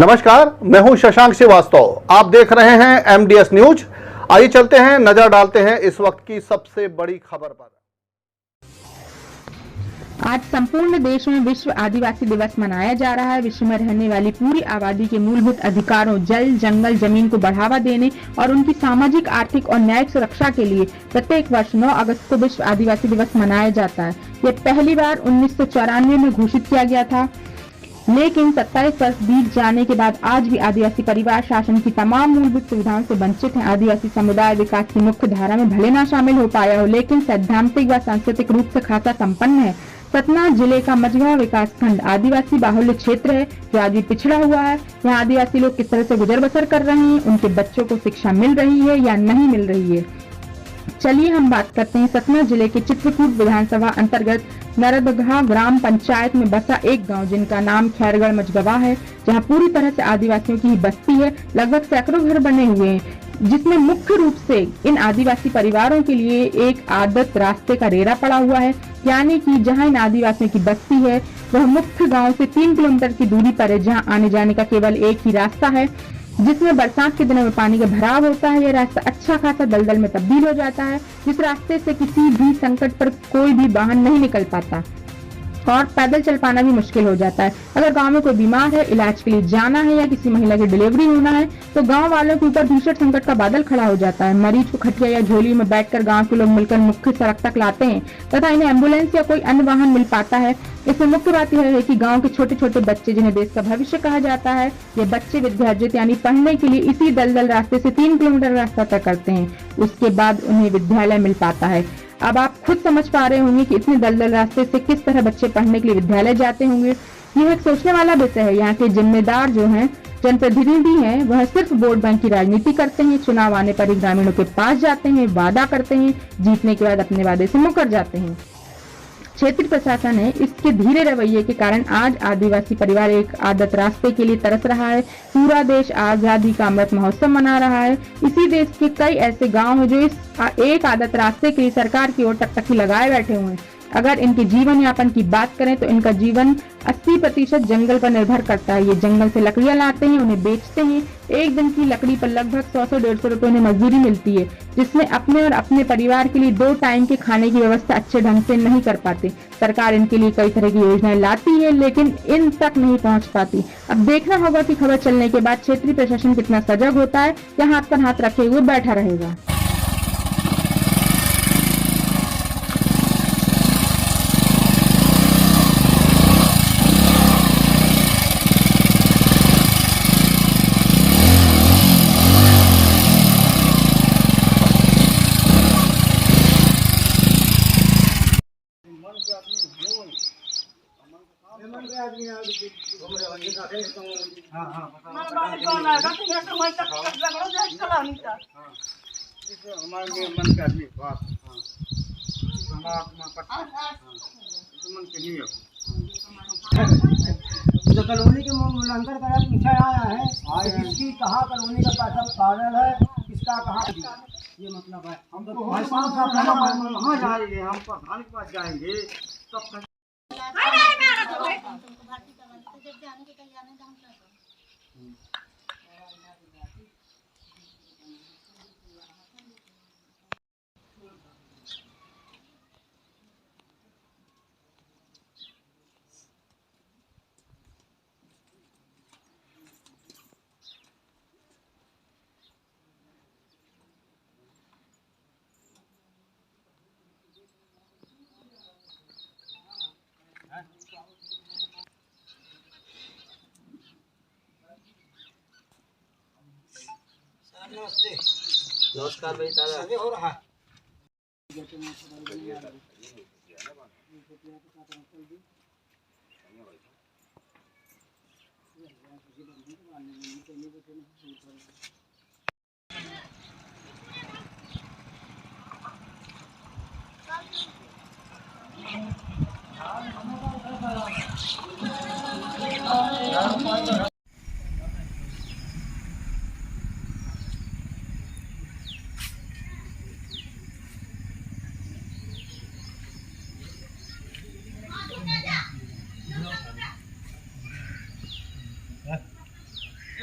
नमस्कार, मैं हूं शशांक श्रीवास्तव। आप देख रहे हैं एमडीएस न्यूज। आइए चलते हैं, नजर डालते हैं इस वक्त की सबसे बड़ी खबर पर। आज संपूर्ण देश में विश्व आदिवासी दिवस मनाया जा रहा है। विश्व में रहने वाली पूरी आबादी के मूलभूत अधिकारों, जल, जंगल, जमीन को बढ़ावा देने और उनकी सामाजिक, आर्थिक और न्यायिक सुरक्षा के लिए प्रत्येक वर्ष 9 अगस्त को विश्व आदिवासी दिवस मनाया जाता है। ये पहली बार 1994 में घोषित किया गया था, लेकिन 27 वर्ष बीत जाने के बाद आज भी आदिवासी परिवार शासन की तमाम मूलभूत सुविधाओं से वंचित हैं। आदिवासी समुदाय विकास की मुख्य धारा में भले न शामिल हो पाया हो, लेकिन सैद्धांतिक व सांस्कृतिक रूप से खासा संपन्न है। सतना जिले का मझगांव विकास खंड आदिवासी बाहुल्य क्षेत्र है, जो आज भी पिछड़ा हुआ है। यहाँ आदिवासी लोग किस तरह से गुजर बसर कर रहे हैं, उनके बच्चों को शिक्षा मिल रही है या नहीं मिल रही है। चलिए हम बात करते हैं सतना जिले के चित्रकूट विधानसभा अंतर्गत नरदघा ग्राम पंचायत में बसा एक गांव, जिनका नाम खैरगढ़ मझगवा है, जहां पूरी तरह से आदिवासियों की ही बस्ती है। लगभग सैकड़ों घर बने हुए हैं, जिसमें मुख्य रूप से इन आदिवासी परिवारों के लिए एक आदत रास्ते का रेरा पड़ा हुआ है। यानी कि जहां इन आदिवासियों की बस्ती है वह मुख्य गांव से 3 किलोमीटर की दूरी पर है, जहां आने जाने का केवल एक ही रास्ता है, जिसमें बरसात के दिनों में पानी का भराव होता है। यह रास्ता अच्छा खासा दलदल में तब्दील हो जाता है, जिस रास्ते से किसी भी संकट पर कोई भी वाहन नहीं निकल पाता और पैदल चल पाना भी मुश्किल हो जाता है। अगर गांव में कोई बीमार है, इलाज के लिए जाना है या किसी महिला की डिलीवरी होना है, तो गांव वालों के ऊपर भीषण संकट का बादल खड़ा हो जाता है। मरीज को खटिया या झोली में बैठकर गांव के लोग मिलकर मुख्य सड़क तक लाते हैं तथा इन्हें एम्बुलेंस या कोई अन्य वाहन मिल पाता है। इसमें मुख्य बात यह है कि गांव के छोटे छोटे बच्चे, जिन्हें देश का भविष्य कहा जाता है, ये बच्चे विद्यार्जित यानी पढ़ने के लिए इसी दलदल रास्ते से 3 किलोमीटर रास्ता तय करते हैं। उसके बाद उन्हें विद्यालय मिल पाता है। अब आप खुद समझ पा रहे होंगे कि इतने दलदल रास्ते से किस तरह बच्चे पढ़ने के लिए विद्यालय जाते होंगे। यह एक सोचने वाला विषय है। यहाँ के जिम्मेदार जो हैं, जनप्रतिनिधि हैं, वह सिर्फ वोट बैंक की राजनीति करते हैं। चुनाव आने पर ही ग्रामीणों के पास जाते हैं, वादा करते हैं, जीतने के बाद अपने वादे से मुकर जाते हैं। क्षेत्रीय प्रशासन है, इसके धीरे रवैये के कारण आज आदिवासी परिवार एक आदत रास्ते के लिए तरस रहा है। पूरा देश आजादी का अमृत महोत्सव मना रहा है। इसी देश के कई ऐसे गांव हैं जो इस एक आदत रास्ते के लिए सरकार की ओर टकटकी लगाए बैठे हुए हैं। अगर इनके जीवन यापन की बात करें तो इनका जीवन 80% जंगल पर निर्भर करता है। ये जंगल से लकड़ियां लाते हैं, उन्हें बेचते हैं। एक दिन की लकड़ी पर लगभग 100 से 150 रुपए उन्हें मजदूरी मिलती है, जिसमें अपने और अपने परिवार के लिए 2 टाइम के खाने की व्यवस्था अच्छे ढंग से नहीं कर पाते। सरकार इनके लिए कई तरह की योजनाएं लाती है, लेकिन इन तक नहीं पहुंच पाती। अब देखना होगा कि खबर चलने के बाद क्षेत्रीय प्रशासन कितना सजग होता है या हाथ पर हाथ रखे हुए बैठा रहेगा। जो कॉलोनी के मूल्यांकन का पीछे आया है, किसकी कहाँ कॉलोनी का पैसा पागल है, किसका कहाँ, ये मतलब है। हम तो वहाँ जाएंगे, हम प्रधान के पास जाएंगे तब नमस्कार भाई तारा हो रहा है।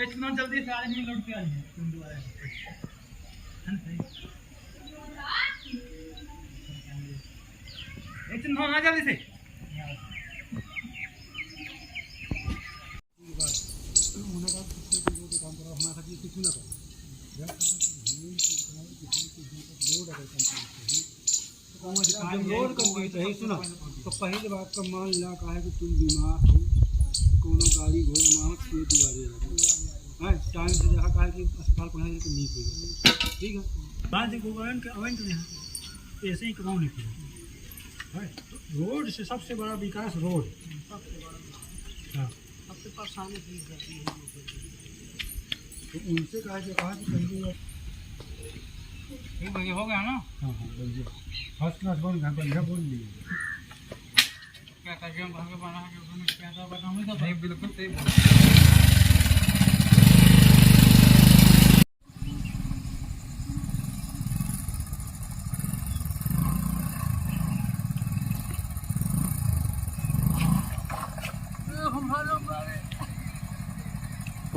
इतना जल्दी से आज नहीं लौट के आ रही है तुम दोबारा इतना आ जल्दी से रोड कंप्लीट है सुना तो पहली बात का मान ला का है कि तुम बीमार हो कोनो गाड़ी घोड़ना से दुआरे है टाइम से जहाँ कहा कि अस्पताल पहुँचे तो नहीं पड़ेगा ठीक है बाद गवर्नमेंट के अवेंट यहाँ ऐसे ही कमाओ नहीं पड़ेगा रोड से सबसे बड़ा विकास रोड हाँ सबसे परेशानी की जाती है तो उनसे कहा कि पहली बार हो गया ना हाँ हाँ बोलिए फर्स्ट क्लास बोल गया बढ़िया बोल लिए क्या करिए हम घर बना के उसमें क्या था बताऊँ तो नहीं बिल्कुल सही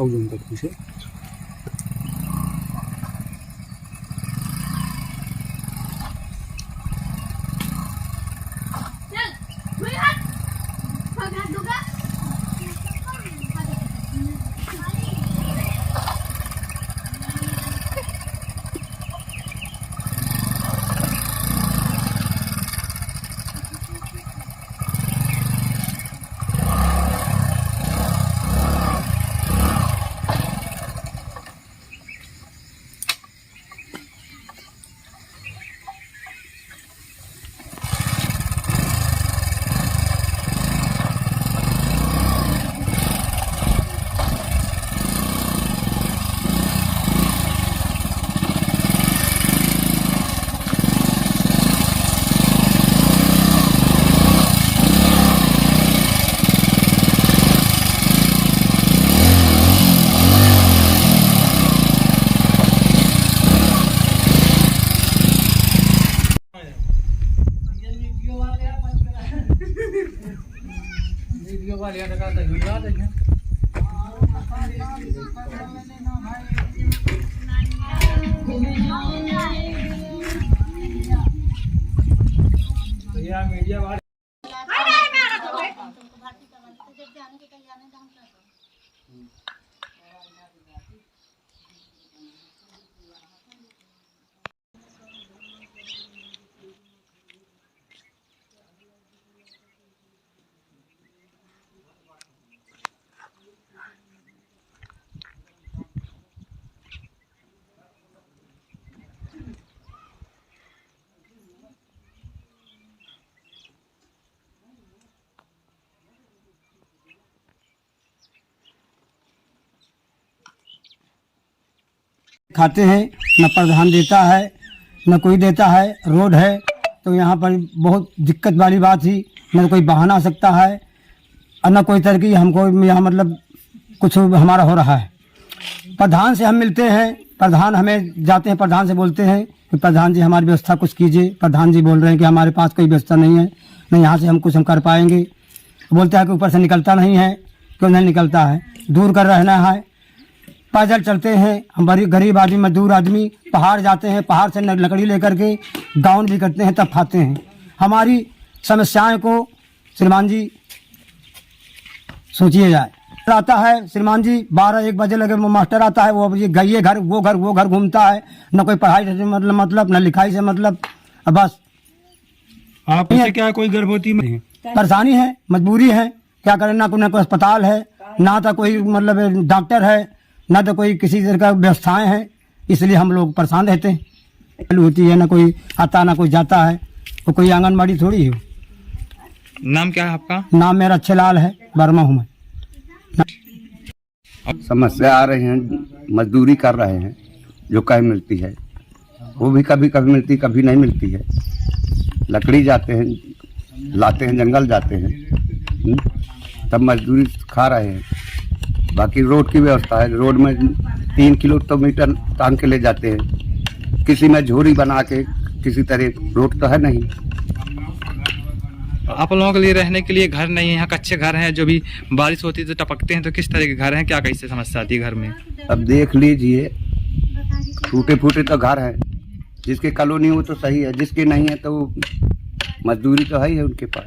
बोल तक पीछे मीडिया वाले खाते हैं न प्रधान देता है न कोई देता है। रोड है तो यहाँ पर बहुत दिक्कत वाली बात थी, न कोई बहाना आ सकता है और न कोई तरह की हमको यहाँ मतलब कुछ हमारा हो रहा है। प्रधान से हम मिलते हैं, प्रधान हमें जाते हैं, प्रधान से बोलते हैं कि प्रधान जी हमारी व्यवस्था कुछ कीजिए। प्रधान जी बोल रहे हैं कि हमारे पास कोई व्यवस्था नहीं है, न यहाँ से हम कुछ हम कर पाएंगे। बोलते हैं कि ऊपर से निकलता नहीं है, क्यों नहीं निकलता है, दूर कर रहना है। पैदल चलते हैं हम, बड़ी गरीब आदमी मजदूर आदमी, पहाड़ जाते हैं, पहाड़ से लकड़ी लेकर के गाउन भी करते हैं तब खाते हैं। हमारी समस्याएं को श्रीमान जी सोचिए जाए। आता है श्रीमान जी 12-1 बजे लगे मास्टर आता है, वो ये गई घर वो घर घूमता है, न कोई पढ़ाई से मतलब न लिखाई से मतलब। बस आप क्या कोई गर्भवती में परेशानी है, मजबूरी है, क्या करें। ना कोई अस्पताल है, ना तो कोई मतलब डॉक्टर है, ना तो कोई किसी तरह का व्यवस्थाएं हैं, इसलिए हम लोग परेशान रहते हैं। होती है ना कोई आता ना कोई जाता है, तो कोई आंगनबाड़ी थोड़ी है। नाम क्या है आपका? नाम मेरा अच्छेलाल है, वर्मा हूँ मैं। समस्या आ रही हैं, मजदूरी कर रहे हैं, जो कहीं मिलती है वो भी कभी कभी मिलती, कभी नहीं मिलती है। लकड़ी जाते हैं, लाते हैं, जंगल जाते हैं, तब मजदूरी खा रहे हैं। बाकी रोड की व्यवस्था है, रोड में 3 किलोमीटर टांग के ले जाते हैं, किसी में झोरी बना के किसी तरह, रोड तो है नहीं। आप लोगों के लिए रहने के लिए घर नहीं है, यहाँ कच्चे घर हैं, जो भी बारिश होती है तो टपकते हैं, तो किस तरह के घर हैं, क्या कैसे समस्या आती है घर में? अब देख लीजिए, टूटे फूटे तो घर है, जिसके कॉलोनी हो तो सही है, जिसके नहीं है तो मजदूरी तो है ही है उनके पास,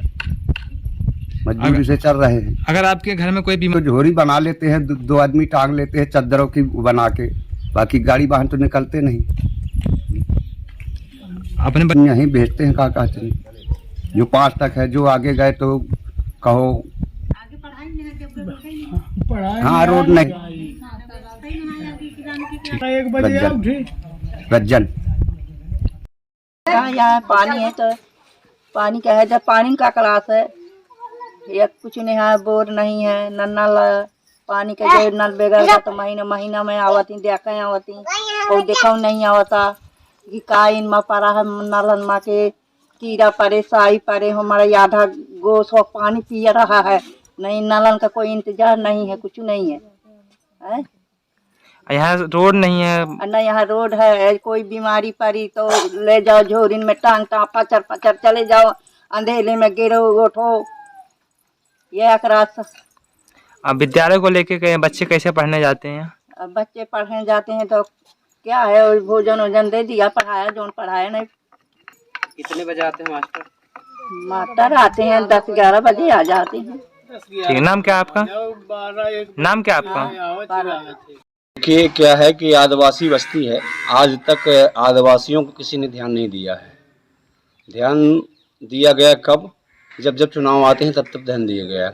मजदूरी से चल रहे हैं। अगर आपके घर में कोई तो बीमार, झोरी बना लेते हैं, दो आदमी टांग लेते हैं चद्दरों की बना के, बाकी गाड़ी वाहन तो निकलते नहीं, अपने यहीं भेजते हैं काका से। जो 5 तक है, जो आगे गए तो कहो हाँ रोड नहीं। रज्जन यहाँ पानी है तो पानी का है, जब पानी का क्लास है या कुछ नहीं है, बोर नहीं है, नल पानी का जो नल बेगर तो महीना में आवती देखा आवती और देखा नहीं आवता कि का इनमें पड़ा है, नलन माँ के कीड़ा पड़े, साई पड़े, हमारा आधा गोश हो पानी पी रहा है, नहीं नलन का कोई इंतजार नहीं है, कुछ नहीं है। यहाँ रोड नहीं है, न यहाँ रोड है, कोई बीमारी पड़ी तो ले जाओ झोरिन में टांग पचर पचर चले जाओ, अंधेरे में गिरो उठो, ये एक रास्ता। अब विद्यालय को लेके बच्चे कैसे पढ़ने जाते हैं? अब बच्चे पढ़ने जाते हैं तो क्या है, और भोजन वोजन दे दिया, पढ़ाया, जो पढ़ाया नहीं। कितने बजे आते हैं मास्टर? मास्टर आते हैं 10-11 बजे आ जाते हैं। ठीक है, नाम क्या आपका? नाम क्या आपका? कि क्या है कि आदिवासी बस्ती है, आज तक आदिवासियों को किसी ने ध्यान नहीं दिया है। ध्यान दिया गया कब? जब जब चुनाव आते हैं तब तब ध्यान दिया गया।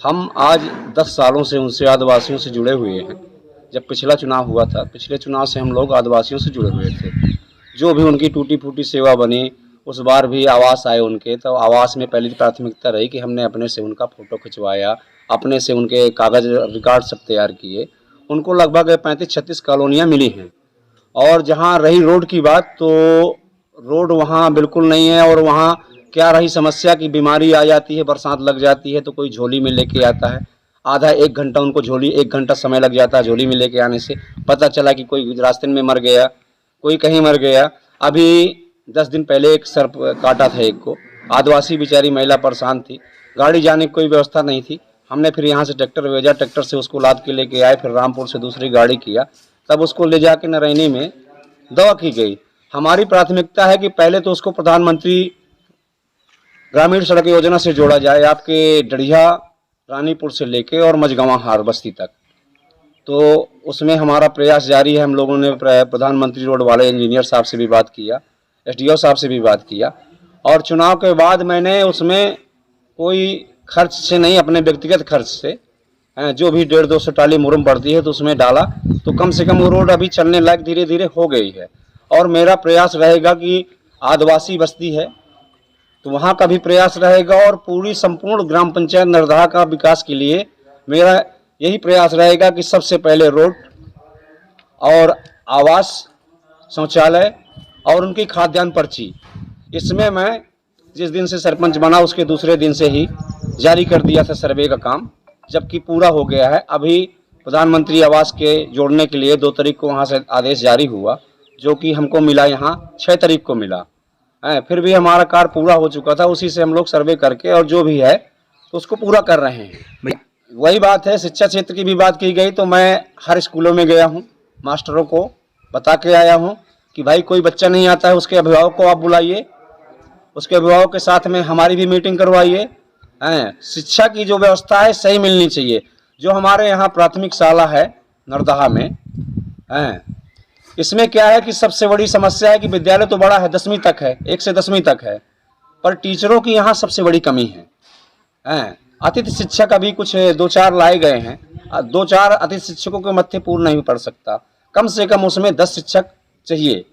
हम आज 10 सालों से उनसे आदिवासियों से जुड़े हुए हैं। जब पिछला चुनाव हुआ था, पिछले चुनाव से हम लोग आदिवासियों से जुड़े हुए थे। जो भी उनकी टूटी फूटी सेवा बनी, उस बार भी आवास आए उनके, तो आवास में पहली प्राथमिकता रही कि हमने अपने से उनका फ़ोटो खिंचवाया, अपने से उनके कागज़ रिकॉर्ड सब तैयार किए। उनको लगभग 35-36 कॉलोनियाँ मिली हैं। और जहाँ रही रोड की बात, तो रोड वहाँ बिल्कुल नहीं है। और वहाँ क्या रही समस्या की बीमारी आ जाती है, बरसात लग जाती है तो कोई झोली में लेके आता है, आधा 1 घंटा उनको झोली, 1 घंटा समय लग जाता है झोली में लेके आने से। पता चला कि कोई रास्ते में मर गया, कोई कहीं मर गया। अभी 10 दिन पहले एक सर्प काटा था एक को, आदिवासी बेचारी महिला परेशान थी, गाड़ी जाने की कोई व्यवस्था नहीं थी। हमने फिर यहाँ से ट्रैक्टर भेजा, ट्रैक्टर से उसको लाद के लेके आए, फिर रामपुर से दूसरी गाड़ी किया, तब उसको ले जाके नरैनी में दवा की गई। हमारी प्राथमिकता है कि पहले तो उसको प्रधानमंत्री ग्रामीण सड़क योजना से जोड़ा जाए, आपके डढ़िया रानीपुर से लेके और मझगवां हार बस्ती तक। तो उसमें हमारा प्रयास जारी है। हम लोगों ने प्रधानमंत्री रोड वाले इंजीनियर साहब से भी बात किया, SDO साहब से भी बात किया। और चुनाव के बाद मैंने उसमें कोई खर्च से नहीं, अपने व्यक्तिगत खर्च से जो भी 150-200 टाली मुरम पड़ती है तो उसमें डाला, तो कम से कम वो रोड अभी चलने लायक धीरे धीरे हो गई है। और मेरा प्रयास रहेगा कि आदिवासी बस्ती है तो वहाँ का भी प्रयास रहेगा, और पूरी संपूर्ण ग्राम पंचायत नरदहा का विकास के लिए मेरा यही प्रयास रहेगा कि सबसे पहले रोड और आवास, शौचालय और उनकी खाद्यान्न पर्ची, इसमें मैं जिस दिन से सरपंच बना उसके दूसरे दिन से ही जारी कर दिया था सर्वे का काम, जबकि पूरा हो गया है। अभी प्रधानमंत्री आवास के जोड़ने के लिए 2 तारीख को वहाँ से आदेश जारी हुआ, जो कि हमको मिला यहाँ 6 तारीख को मिला है। फिर भी हमारा कार्य पूरा हो चुका था, उसी से हम लोग सर्वे करके और जो भी है तो उसको पूरा कर रहे हैं। वही बात है, शिक्षा क्षेत्र की भी बात की गई तो मैं हर स्कूलों में गया हूँ, मास्टरों को बता के आया हूँ कि भाई कोई बच्चा नहीं आता है, उसके अभिभावक को आप बुलाइए, उसके अभिभावक के साथ में हमारी भी मीटिंग करवाइए। शिक्षा की जो व्यवस्था है सही मिलनी चाहिए। जो हमारे यहाँ प्राथमिक शाला है नरदहा में, इसमें क्या है कि सबसे बड़ी समस्या है कि विद्यालय तो बड़ा है, 10वीं तक है, 1 से 10वीं तक है, पर टीचरों की यहाँ सबसे बड़ी कमी है। अतिथि शिक्षक अभी कुछ 2-4 लाए गए हैं, 2-4 अतिथि शिक्षकों के मत्थे पूर्ण नहीं पड़ सकता, कम से कम उसमें 10 शिक्षक चाहिए।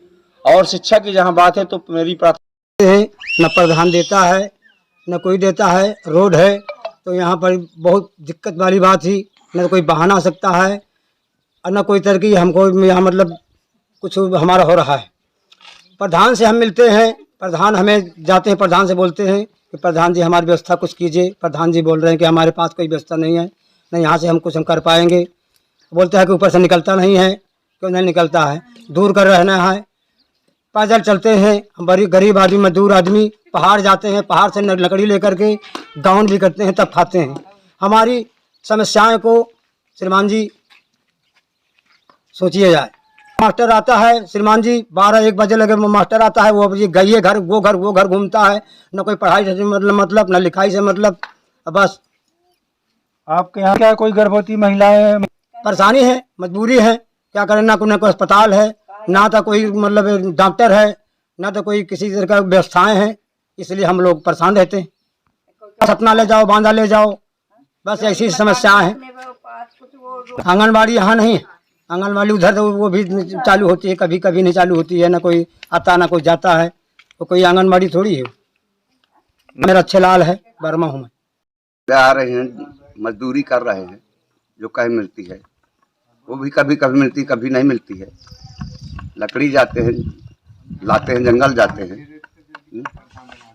और शिक्षा की जहाँ बात है तो मेरी न प्रधान देता है न कोई देता है, रोड है तो यहाँ पर बहुत दिक्कत वाली बात थी, न कोई बहाना सकता है और न कोई तरक्की हमको यहाँ मतलब कुछ हमारा हो रहा है। प्रधान से हम मिलते हैं, प्रधान हमें जाते हैं, प्रधान से बोलते हैं कि प्रधान जी हमारी व्यवस्था कुछ कीजिए। प्रधान जी बोल रहे हैं कि हमारे पास कोई व्यवस्था नहीं है, न यहाँ से हम कुछ कर पाएंगे। बोलते हैं कि ऊपर से निकलता नहीं है, क्यों नहीं निकलता है, दूर कर रहना है, पैदल चलते हैं, हम बड़ी गरीब आदमी, मजदूर आदमी, पहाड़ जाते हैं, पहाड़ से लकड़ी लेकर के दाउन भी करते हैं, तब खाते हैं। हमारी समस्याएं को श्रीमान जी सोचिए जाए। मास्टर आता है श्रीमान जी 12-1 बजे लगे मास्टर आता है, वो गए घर वो घर घूमता है, न कोई पढ़ाई से मतलब न लिखाई से मतलब। बस आपके यहाँ क्या कोई गर्भवती महिलाएं? परेशानी है, मजबूरी है, क्या करें। ना कोई अस्पताल है, ना तो कोई मतलब डॉक्टर है, ना तो कोई किसी तरह का व्यवस्थाएं हैं, इसलिए हम लोग परेशान रहते हैं। सपना ले जाओ, बांधा ले जाओ, बस ऐसी समस्याएं हैं। आंगनबाड़ी यहाँ नहीं है, आंगनबाड़ी उधर तो वो भी चालू होती है, कभी कभी नहीं चालू होती है, ना कोई आता ना कोई जाता है, तो कोई आंगनबाड़ी थोड़ी है। मेरा अच्छे लाल है, बर्मा हूँ मैं। आ रहे हैं, मजदूरी कर रहे हैं, जो कहीं मिलती है वो भी कभी कभी मिलती, कभी नहीं मिलती है। लकड़ी जाते हैं, लाते हैं, जंगल जाते हैं,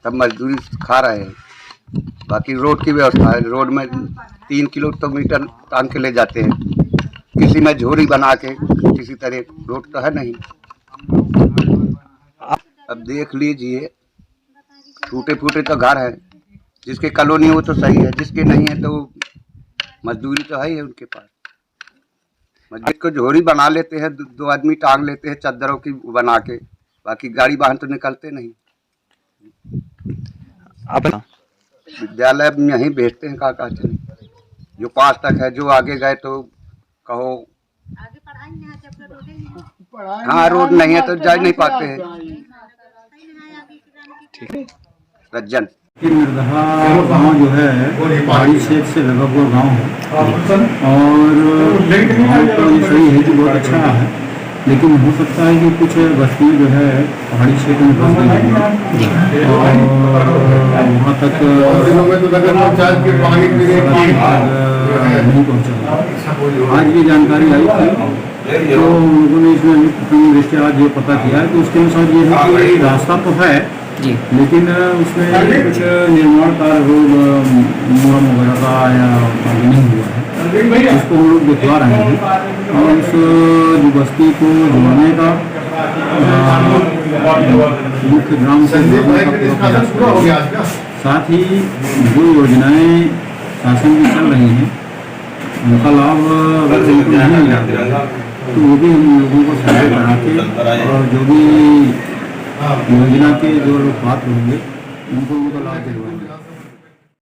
तब मजदूरी खा रहे हैं। बाकी रोड की व्यवस्था है, रोड में 3 किलोमीटर टांग के ले जाते हैं, किसी में झोरी बना के किसी तरह। रोड तो है नहीं। अब देख लीजिए, टूटे फूटे तो घर हैं, जिसके कॉलोनी हो तो सही है, जिसके नहीं है तो मजदूरी तो है ही है उनके पास। मस्जिद को झोरी बना लेते हैं, 2 आदमी टांग लेते हैं चादरों की बना के, बाकी गाड़ी वाहन तो निकलते नहीं। अपना विद्यालय यहीं भेजते हैं, कहाँ चले। जो 5 तक है, जो आगे गए तो कहो हाँ रोड नहीं है तो जा नहीं पाते हैं। रज्जन निर्दहा गाँव जो है पहाड़ी क्षेत्र से लगा हुआ गाँव है, और गाँव तो ये सही है कि बहुत अच्छा है, लेकिन हो सकता है कि कुछ बस्ती जो है पहाड़ी क्षेत्र में फंस गई है और वहाँ तक नहीं पहुँचा। आज ये जानकारी आई थी तो लोगों ने इसमें दृष्टि आज ये पता किया है कि उसके अनुसार ये है कि रास्ता तो है जी, लेकिन उसमें कुछ निर्माण कार्य रोड मुरम वगैरह का या नहीं हुआ है, इसको हम लोग दिखवा रहे हैं। और उस जो बस्ती को जोड़ने का मुख्य ग्राम से जोड़ने का पूरा प्रयास करेंगे। साथ ही जो योजनाएं शासन की चल रही हैं उनका लाभ अगर उनको नहीं मिला तो वो भी हम लोगों को सहयोग करा के, और जो भी योजना के जो लोग पात्र होंगे उनको लाभ दिलवाएंगे।